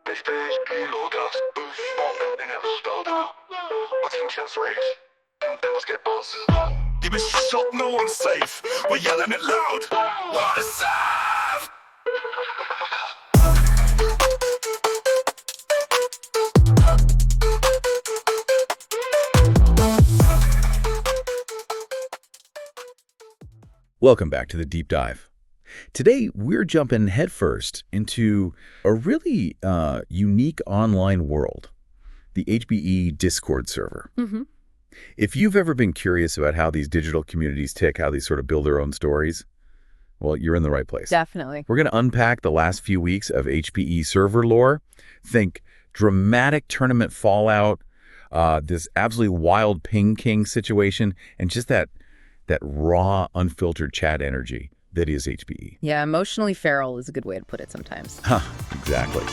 Die mission shot, no one's safe. We're yelling it loud. What a save! Welcome back to the Deep Dive. Today, we're jumping headfirst into a really unique online world, the HBE Discord server. If you've ever been curious about how these digital communities tick, how they sort of build their own stories, well, you're in the right place. Definitely. We're going to unpack the last few weeks of HBE server lore. Think dramatic tournament fallout, this absolutely wild ping king situation, and just that raw, unfiltered chat energy that is HBE. Yeah, emotionally feral is a good way to put it sometimes. Exactly.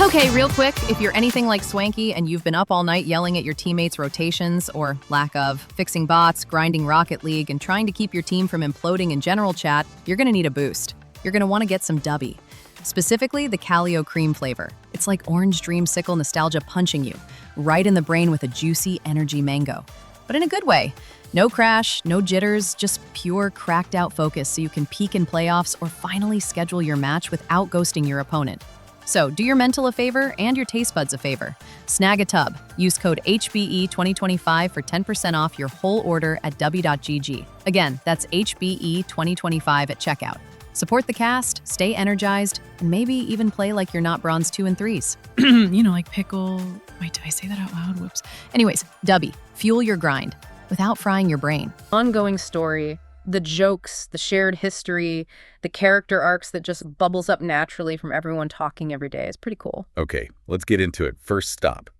Okay, real quick, if you're anything like Swanky and you've been up all night yelling at your teammates' rotations, or lack of, fixing bots, grinding Rocket League, and trying to keep your team from imploding in general chat, you're gonna need a boost. You're gonna want to get some Dubby. Specifically, the Calio cream flavor. It's like orange dreamsicle nostalgia punching you, right in the brain with a juicy energy mango. But in a good way. No crash, no jitters, just pure cracked out focus so you can peak in playoffs or finally schedule your match without ghosting your opponent. So do your mental a favor and your taste buds a favor. Snag a tub. Use code HBE2025 for 10% off your whole order at w.gg. Again, that's HBE2025 at checkout. Support the cast, stay energized, and maybe even play like you're not bronze 2 and 3s. Like pickle. Wait, did I say that out loud? Whoops. Anyways, Dubby, fuel your grind without frying your brain. Ongoing story, the jokes, the shared history, the character arcs that just bubbles up naturally from everyone talking every day is pretty cool. Okay, let's get into it. First stop,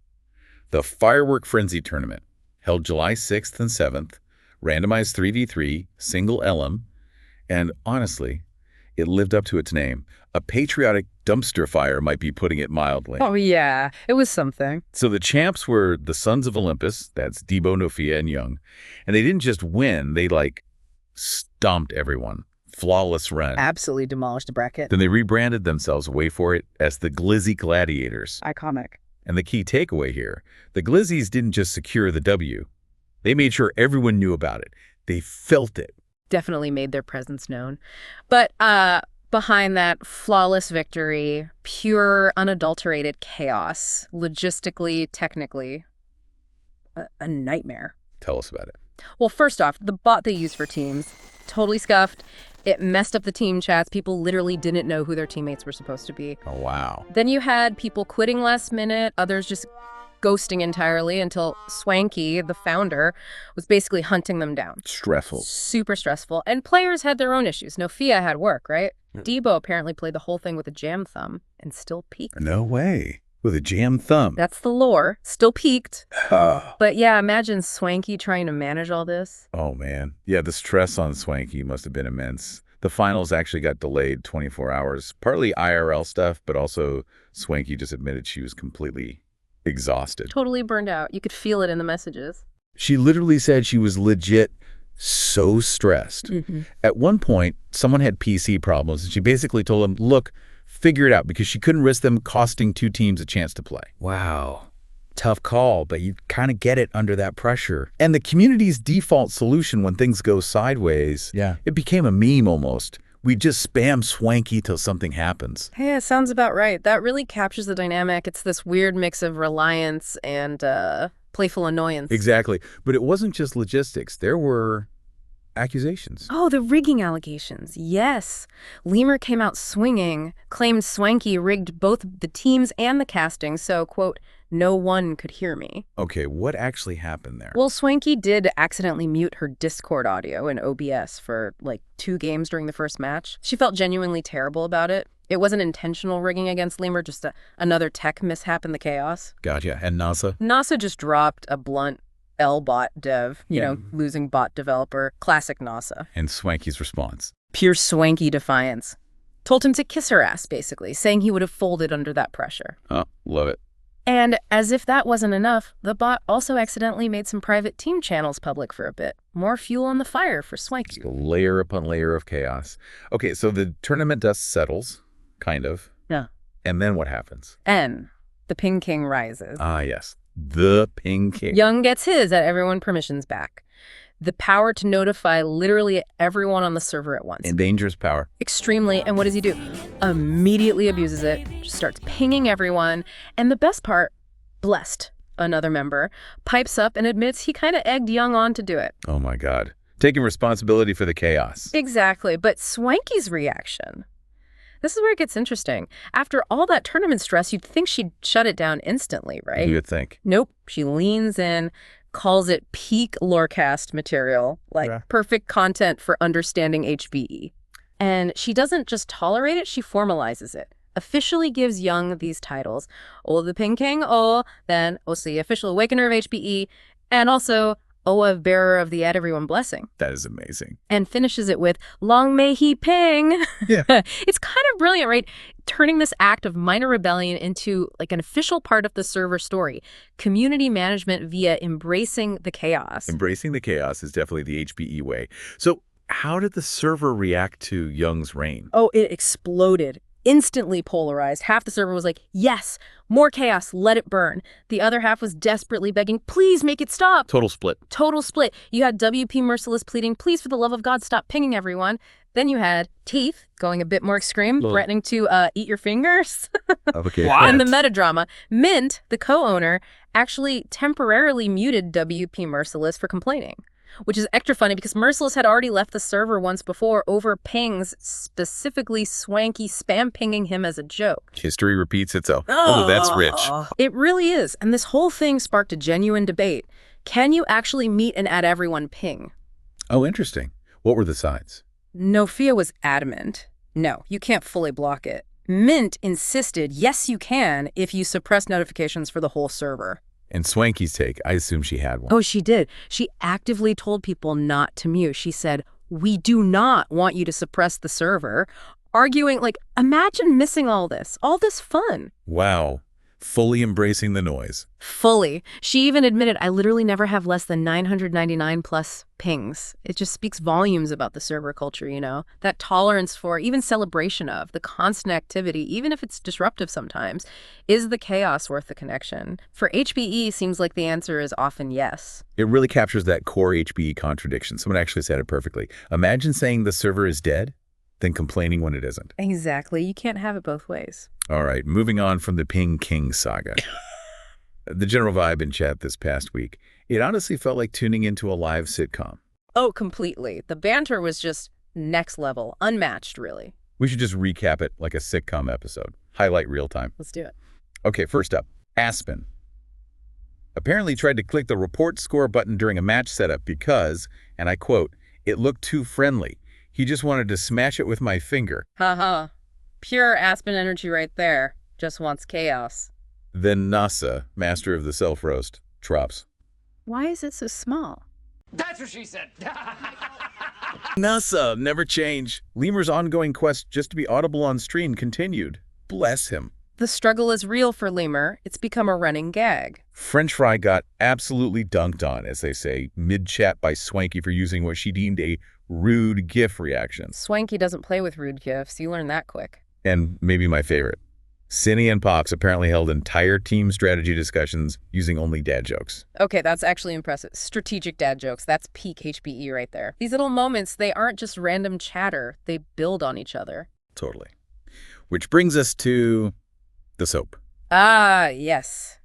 the Firework Frenzy tournament, held July 6th and 7th, randomized 3v3, single LM, and honestly, it lived up to its name. A patriotic dumpster fire might be putting it mildly. Oh yeah, it was something. So the champs were the Sons of Olympus, that's Deebo, NoFiah, and Young, and they didn't just win, they stomped everyone. Flawless run. Absolutely demolished the bracket. Then they rebranded themselves, wait for it, as the Glizzy Gladiators. Iconic. And the key takeaway here, the Glizzies didn't just secure the W. They made sure everyone knew about it. They felt it. Definitely made their presence known. But behind that flawless victory, pure, unadulterated chaos, logistically, technically, a nightmare. Tell us about it. Well, first off, the bot they used for teams, totally scuffed. It messed up the team chats. People literally didn't know who their teammates were supposed to be. Oh, wow. Then you had people quitting last minute, others just ghosting entirely until Swanky, the founder, was basically hunting them down. Stressful. Super stressful. And players had their own issues. NoFiah had work, right? Deebo apparently played the whole thing with a jam thumb and still peaked. No way. With a jam thumb. That's the lore. Still peaked. But yeah, imagine Swanky trying to manage all this. Oh, man. Yeah, the stress on Swanky must have been immense. The finals actually got delayed 24 hours. Partly IRL stuff, but also Swanky just admitted she was completely exhausted. Totally burned out. You could feel it in the messages. She literally said she was legit so stressed. At one point, someone had PC problems, and she basically told them, look, figure it out, because she couldn't risk them costing two teams a chance to play. Wow. Tough call, but you kind of get it under that pressure. And the community's default solution when things go sideways, it became a meme almost. We just spam Swanky till something happens. Yeah, sounds about right. That really captures the dynamic. It's this weird mix of reliance and playful annoyance. Exactly. But it wasn't just logistics. There were accusations. Oh, the rigging allegations. Yes. Lemur came out swinging, claimed Swanky rigged both the teams and the casting, so, quote, no one could hear me. Okay, what actually happened there? Well, Swanky did accidentally mute her Discord audio in OBS for, 2 games during the first match. She felt genuinely terrible about it. It wasn't intentional rigging against Lemur, just another tech mishap in the chaos. Gotcha. And NASA? NASA just dropped a blunt L-bot dev, losing bot developer. Classic NASA. And Swanky's response? Pure Swanky defiance. Told him to kiss her ass, basically, saying he would have folded under that pressure. Oh, love it. And as if that wasn't enough, the bot also accidentally made some private team channels public for a bit. More fuel on the fire for Swanky. Layer upon layer of chaos. Okay, so the tournament dust settles. Kind of. Yeah. And then what happens? N, the Ping King rises. Ah, yes. The Ping King. Young gets his at everyone permissions back. The power to notify literally everyone on the server at once. And dangerous power. Extremely. And what does he do? Immediately abuses it, just starts pinging everyone. And the best part, Blessed, another member, pipes up and admits he kind of egged Young on to do it. Oh my God. Taking responsibility for the chaos. Exactly. But Swanky's reaction, this is where it gets interesting. After all that tournament stress, you'd think she'd shut it down instantly, right? You would think. Nope. She leans in, calls it peak LORECAST material, like perfect content for understanding HBE. And she doesn't just tolerate it, she formalizes it. Officially gives Young these titles. Oh, the Ping King, oh, then the official awakener of HBE, and also a bearer of the Add Everyone blessing. That is amazing. And finishes it with, long may he ping. Yeah. It's kind of brilliant, right? Turning this act of minor rebellion into like an official part of the server story. Community management via embracing the chaos. Embracing the chaos is definitely the HBE way. So how did the server react to Young's reign? Oh, it exploded. Instantly polarized. Half the server was like, yes, more chaos, let it burn. The other half was desperately begging, please make it stop. Total split. Total split. You had WP Merciless pleading, please, for the love of God, stop pinging everyone. Then you had Teeth going a bit more extreme, threatening to eat your fingers. Okay. And the metadrama. Mint, the co-owner, actually temporarily muted WP Merciless for complaining. Which is extra funny because Merciless had already left the server once before over pings, specifically Swanky spam pinging him as a joke. History repeats itself. Oh, that's rich. It really is. And this whole thing sparked a genuine debate. Can you actually meet and add everyone ping? Oh, interesting. What were the sides? NoFiah was adamant. No, you can't fully block it. Mint insisted, yes, you can if you suppress notifications for the whole server. And Swanky's take, I assume she had one. Oh, she did. She actively told people not to mute. She said, we do not want you to suppress the server. Arguing, like, imagine missing all this fun. Wow. Fully embracing the noise. Fully. She even admitted, I literally never have less than 999 plus pings. It just speaks volumes about the server culture, you know? That tolerance for, even celebration of, the constant activity, even if it's disruptive sometimes. Is the chaos worth the connection? For HBE, seems like the answer is often yes. It really captures that core HBE contradiction. Someone actually said it perfectly. Imagine saying the server is dead, then complaining when it isn't. Exactly. You can't have it both ways. All right, moving on from the Ping King saga. The general vibe in chat this past week, it honestly felt like tuning into a live sitcom. Oh, completely. The banter was just next level, unmatched, really. We should just recap it like a sitcom episode. Highlight real time. Let's do it. Okay, first up, Aspen. Apparently tried to click the report score button during a match setup because, and I quote, it looked too friendly. He just wanted to smash it with my finger. Haha. Pure Aspen energy right there. Just wants chaos. Then Nasa, master of the self-roast, drops. Why is it so small? That's what she said. Nasa, never change. Lemur's ongoing quest just to be audible on stream continued. Bless him. The struggle is real for Lemur. It's become a running gag. French Fry got absolutely dunked on, as they say, mid-chat by Swanky for using what she deemed a rude GIF reaction. Swanky doesn't play with rude GIFs. You learn that quick. And maybe my favorite. Cindy and Pox apparently held entire team strategy discussions using only dad jokes. Okay, that's actually impressive. Strategic dad jokes. That's peak HBE right there. These little moments, they aren't just random chatter. They build on each other. Totally. Which brings us to the soap. Ah, yes.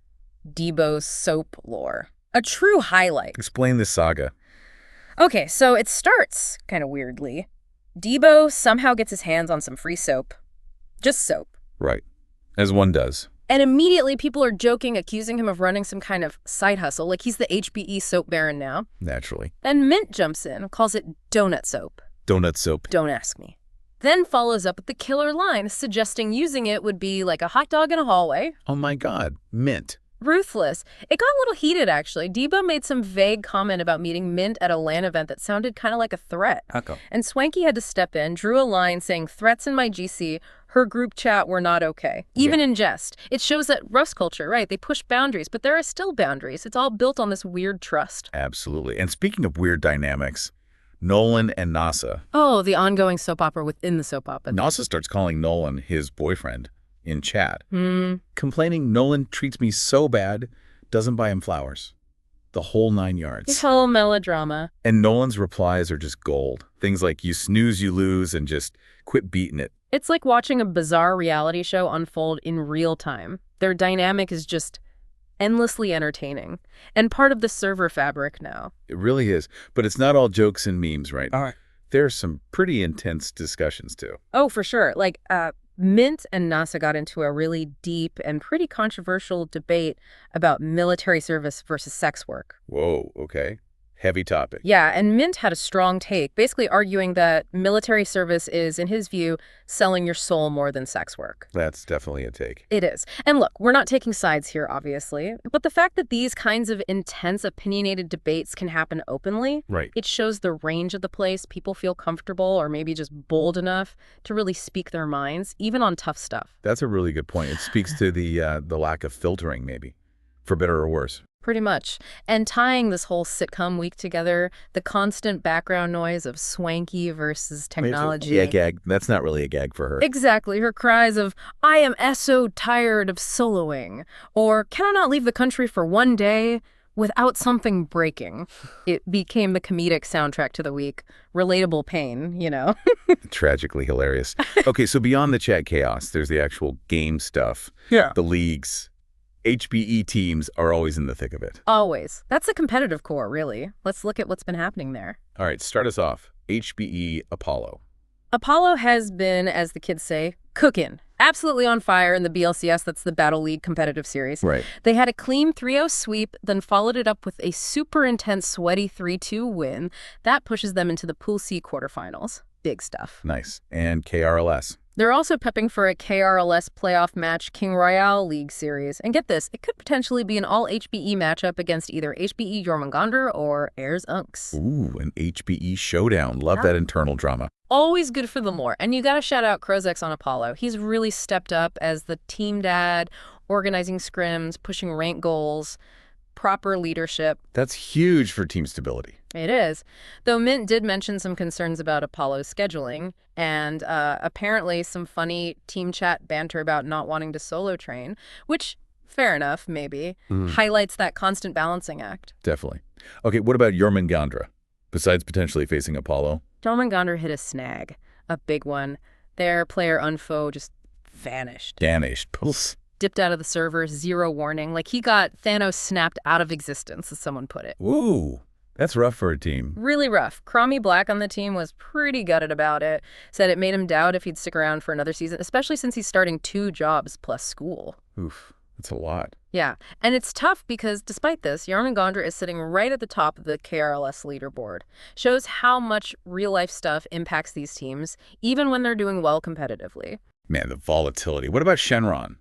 Deebo's soap lore. A true highlight. Explain this saga. Okay, so it starts kind of weirdly. Deebo somehow gets his hands on some free soap. Just soap. Right. As one does. And immediately people are joking, accusing him of running some kind of side hustle, like he's the HBE soap baron now. Naturally. Then Mint jumps in, calls it donut soap. Donut soap. Don't ask me. Then follows up with the killer line, suggesting using it would be like a hot dog in a hallway. Oh my God. Mint. Ruthless. It got a little heated, actually. Deebo made some vague comment about meeting Mint at a LAN event that sounded kind of like a threat. Okay. And Swanky had to step in, drew a line saying, threats in my GC, her group chat were not okay. Even in jest. It shows that Rust culture, right? They push boundaries, but there are still boundaries. It's all built on this weird trust. Absolutely. And speaking of weird dynamics, Nolan and Nasa. Oh, the ongoing soap opera within the soap opera. Nasa starts calling Nolan his boyfriend in chat, Hmm. complaining Nolan treats me so bad, doesn't buy him flowers. The whole 9 yards. This whole melodrama. And Nolan's replies are just gold. Things like, you snooze, you lose, and just quit beating it. It's like watching a bizarre reality show unfold in real time. Their dynamic is just endlessly entertaining and part of the server fabric now. It really is. But it's not all jokes and memes, right? All right. There's some pretty intense discussions, too. Oh, for sure. Like, Mint and NASA got into a really deep and pretty controversial debate about military service versus sex work. Whoa, okay. Heavy topic. Yeah, and Mint had a strong take, basically arguing that military service is, in his view, selling your soul more than sex work. That's definitely a take. It is. And look, we're not taking sides here, obviously, but the fact that these kinds of intense, opinionated debates can happen openly, Right. it shows the range of the place. People feel comfortable or maybe just bold enough to really speak their minds, even on tough stuff. That's a really good point. It speaks to the lack of filtering, maybe, for better or worse. Pretty much. And tying this whole sitcom week together, the constant background noise of Swanky versus technology. Yeah, gag. That's not really a gag for her. Exactly. Her cries of, I am so tired of soloing, or can I not leave the country for one day without something breaking? It became the comedic soundtrack to the week. Relatable pain, you know? Tragically hilarious. Okay, so beyond the chat chaos, there's the actual game stuff. Yeah. The leagues. HBE teams are always in the thick of it. Always. That's the competitive core, really. Let's look at what's been happening there. All right, start us off. HBE Apollo. Apollo has been, as the kids say, cooking. Absolutely on fire in the BLCS, that's the Battle League competitive series. Right. They had a clean 3-0 sweep, then followed it up with a super intense, sweaty 3-2 win. That pushes them into the Pool C quarterfinals. Big stuff. Nice. And KRLS. They're also prepping for a KRLS playoff match King Royale League series. And get this, it could potentially be an all-HBE matchup against either HBE Jormungandr or Airs Unks. Ooh, an HBE showdown. Love that internal drama. Always good for the more. And you gotta shout out Krozex on Apollo. He's really stepped up as the team dad, organizing scrims, pushing rank goals, proper leadership. That's huge for team stability. It is. Though Mint did mention some concerns about Apollo's scheduling and apparently some funny team chat banter about not wanting to solo train, which, fair enough, maybe, highlights that constant balancing act. Definitely. Okay, what about Jormungandr? Besides potentially facing Apollo? Jormungandr hit a snag, a big one. Their player Unfo just vanished. Vanished. Poof. Dipped out of the server, zero warning. Like he got Thanos snapped out of existence, as someone put it. Ooh, that's rough for a team. Really rough. Crommy Black on the team was pretty gutted about it. Said it made him doubt if he'd stick around for another season, especially since he's starting 2 jobs plus school. Oof, that's a lot. Yeah, and it's tough because despite this, Jormungandr is sitting right at the top of the KRLS leaderboard. Shows how much real-life stuff impacts these teams, even when they're doing well competitively. Man, the volatility. What about Shenron?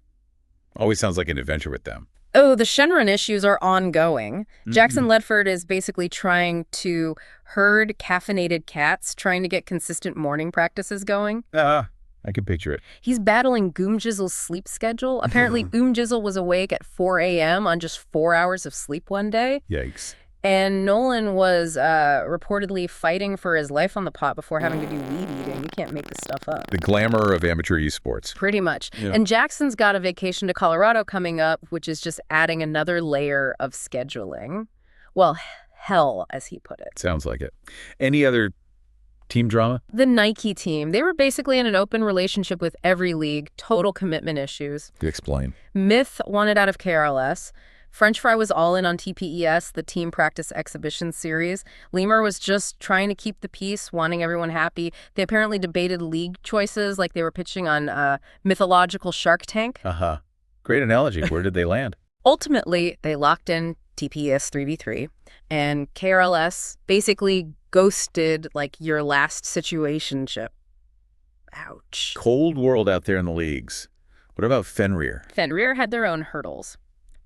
Always sounds like an adventure with them. Oh, the Shenron issues are ongoing. Jackson Ledford is basically trying to herd caffeinated cats, trying to get consistent morning practices going. I can picture it. He's battling Goomjizzle's sleep schedule. Apparently, Goomjizzle was awake at 4 a.m. on just 4 hours of sleep one day. Yikes. And Nolan was reportedly fighting for his life on the pot before having to do weed eating. You can't make this stuff up. The glamour of amateur esports. Pretty much. Yeah. And Jackson's got a vacation to Colorado coming up, which is just adding another layer of scheduling. Well, hell, as he put it. Sounds like it. Any other team drama? The Nike team, they were basically in an open relationship with every league, total commitment issues. Explain. Myth wanted out of KRLS. French Fry was all in on TPES, the Team Practice Exhibition Series. Lemur was just trying to keep the peace, wanting everyone happy. They apparently debated league choices like they were pitching on mythological Shark Tank. Uh-huh. Great analogy. Where did they land? Ultimately, they locked in TPES 3v3, and KRLS basically ghosted like your last situationship. Ouch. Cold world out there in the leagues. What about Fenrir? Fenrir had their own hurdles.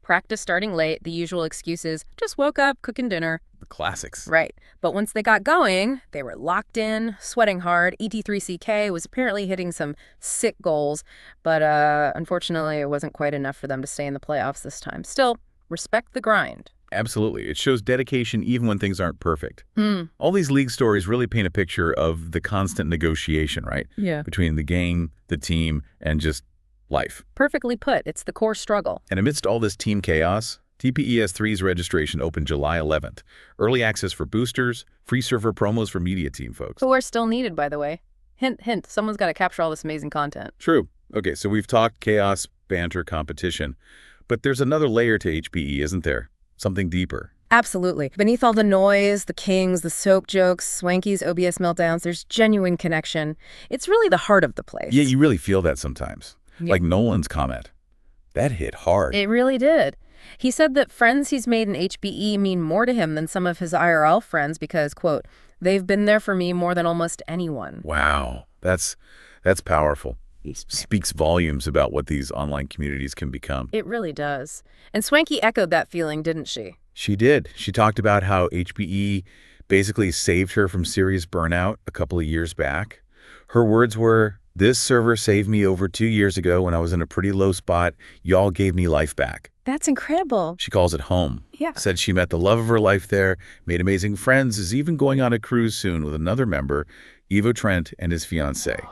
Practice starting late, the usual excuses, just woke up, cooking dinner. The classics. Right. But once they got going, they were locked in, sweating hard. ET3CK was apparently hitting some sick goals, but unfortunately it wasn't quite enough for them to stay in the playoffs this time. Still, respect the grind. Absolutely. It shows dedication even when things aren't perfect. All these league stories really paint a picture of the constant negotiation, right? Yeah. Between the game, the team, and just life. Perfectly put. It's the core struggle. And amidst all this team chaos, TPES3's registration opened July 11th. Early access for boosters, free server promos for media team folks. Who are still needed, by the way. Hint, hint, someone's got to capture all this amazing content. True. Okay, so we've talked chaos, banter, competition. But there's another layer to HBE, isn't there? Something deeper. Absolutely. Beneath all the noise, the kings, the soap jokes, Swanky's OBS meltdowns, there's genuine connection. It's really the heart of the place. Yeah, you really feel that sometimes. Yeah. Like Nolan's comment. That hit hard. It really did. He said that friends he's made in HBE mean more to him than some of his IRL friends because, quote, they've been there for me more than almost anyone. Wow. That's powerful. Speaks volumes about what these online communities can become. It really does. And Swanky echoed that feeling, didn't she? She did. She talked about how HBE basically saved her from serious burnout a couple of years back. Her words were, "This server saved me over 2 years ago when I was in a pretty low spot. Y'all gave me life back." That's incredible. She calls it home. Yeah. Said she met the love of her life there, made amazing friends, is even going on a cruise soon with another member, Evo Trent and his fiancée.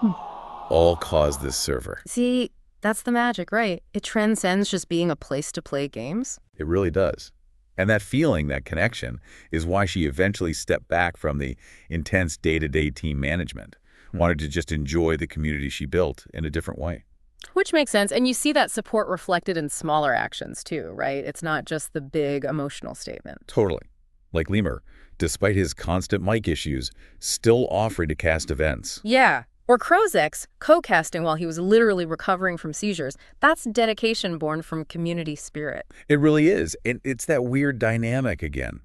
All caused this server. See, that's the magic, right? It transcends just being a place to play games. It really does. And that feeling, that connection, is why she eventually stepped back from the intense day-to-day team management. Wanted to just enjoy the community she built in a different way. Which makes sense. And you see that support reflected in smaller actions too, right? It's not just the big emotional statement. Totally. Like Lemur, despite his constant mic issues, still offering to cast events. Yeah. Or Crozek's co-casting while he was literally recovering from seizures. That's dedication born from community spirit. It really is. And it's that weird dynamic again.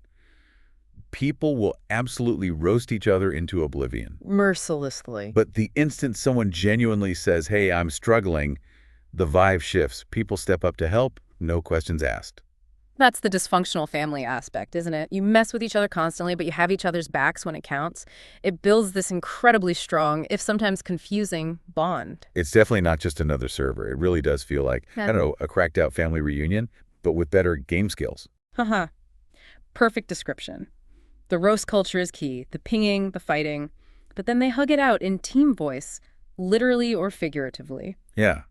People will absolutely roast each other into oblivion. Mercilessly. But the instant someone genuinely says, "Hey, I'm struggling," the vibe shifts. People step up to help, no questions asked. That's the dysfunctional family aspect, isn't it? You mess with each other constantly, but you have each other's backs when it counts. It builds this incredibly strong, if sometimes confusing, bond. It's definitely not just another server. It really does feel like, I don't know, a cracked out family reunion, but with better game skills. Haha. Perfect description. The roast culture is key, the pinging, the fighting, but then they hug it out in team voice, literally or figuratively. Yeah.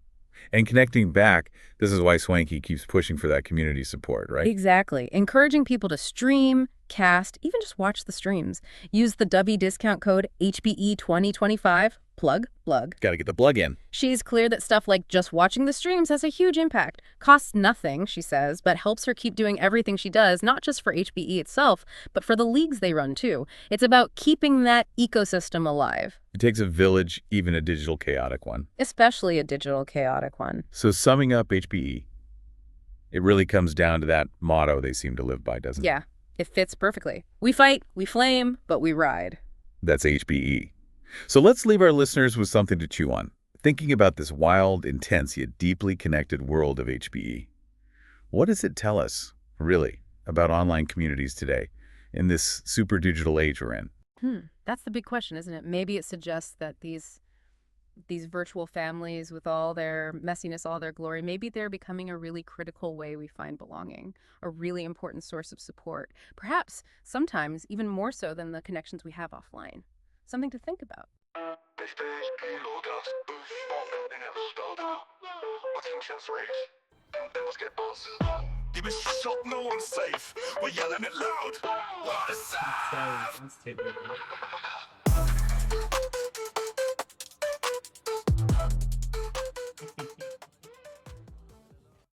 And connecting back, this is why Swanky keeps pushing for that community support, right? Exactly. Encouraging people to stream, cast, even just watch the streams. Use the Dubby discount code HBE2025, plug. Gotta get the plug in. She's clear that stuff like just watching the streams has a huge impact. Costs nothing, she says, but helps her keep doing everything she does, not just for HBE itself, but for the leagues they run too. It's about keeping that ecosystem alive. It takes a village, even a digital chaotic one. Especially a digital chaotic one. So summing up HBE, it really comes down to that motto they seem to live by, doesn't it? Yeah, it fits perfectly. We fight, we flame, but we ride. That's HBE. So let's leave our listeners with something to chew on. Thinking about this wild, intense, yet deeply connected world of HBE. What does it tell us, really, about online communities today in this super digital age we're in? That's the big question, isn't it? Maybe it suggests that these virtual families with all their messiness, all their glory, maybe they're becoming a really critical way we find belonging, a really important source of support. Perhaps, sometimes, even more so than the connections we have offline. Something to think about. They stay LORECAST, they never spelled out. My team chest raised, they must get bust. Deep is shot, no one's safe. We're yelling it loud. What a sound!